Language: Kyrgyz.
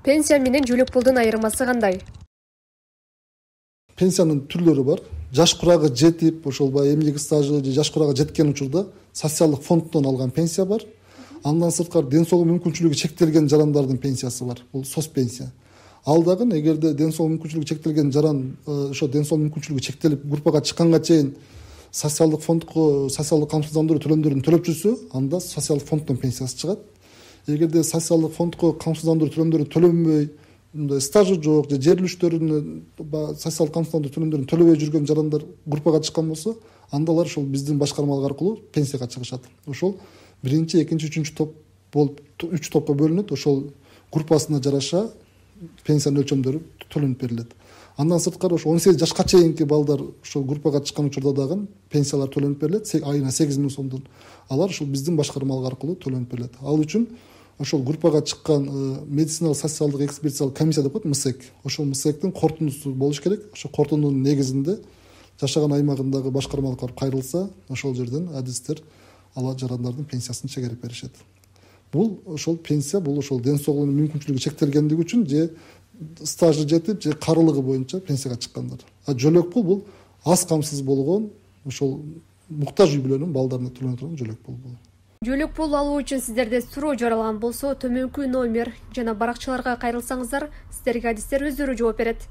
Пенсия менен жөлөк пулдун айырмасы кандай? Пенсиянын түрлөрү бар. Жаш курагы жетип, ошол баягы эмгек стажы же жаш курагы жеткен учурда социалдык фонддон алган пенсия бар. Андан сырткары ден соолук мүмкүнчүлүгү чектелген жарандардын пенсиясы бар. Бул соц пенсия. Ал дагы эгерде ден соолук мүмкүнчүлүгү чектелген жаран ошо ден соолук мүмкүнчүлүгү чектелип группага чыкканга чейин социалдык фондко социалдык камсыздандыруу төлөмдөрүн төлөп жүрсө, анда социалдык фонддон пенсиясы чыгат. Эгерде социалдык фондко камсыздандыруу төлөмдөрүн төлөнбөй, мындай стажы жок же жер үлүштөрүн социалдык камсыздандыруу төлөмдөрүн төлөбөй жүргөн жарандар группага чыккан болсо, анда алар ошол биздин башкармалык аркылуу пенсияга чыгышат. Ошол биринчи, экинчи, үчүнчү топ болуп 3 топко бөлүнөт. Ошол группасына жараша пенсиянын өлчөмдөрү төлөнүп берилет. Андан сырткары ошо 18 жашка чейинки балдар ошол группага чыккан учурда дагы пенсиялар төлөнүп берилет. Айына 8 миң сомдон. Алар ошол биздин башкармалык аркылуу төлөнүп берилет. Ал үчүн ошол группага чыккан медициналык социалдык экспертизалык комиссия деп коет, МСЭК. Ошол МСЭКтин корутундусу болуш керек. Ошол корутундунун негизинде жашаган аймагындагы башкармалыкка кайрылса, ошол жерден адистер ала жарандардын пенсиясын чегерип беришет. Бул ошол пенсия, бул ошол ден соолугунун мүмкүнчүлүгү чектелгендиги үчүн же стажы жетип же карылыгы боюнча пенсияга чыккандар. Жөлөк пул бул аз камсыз болгон ошол муктаж үй бүлөнүн балдарына төлөнө турган жөлөк пул бул. Жөлөк пул алуу үчүн сиздерде суроо жаралган болсо, төмөнкү номер жана баракчаларга кайрылсаңыздар, сиздерге адистер өздөрү жооп берет.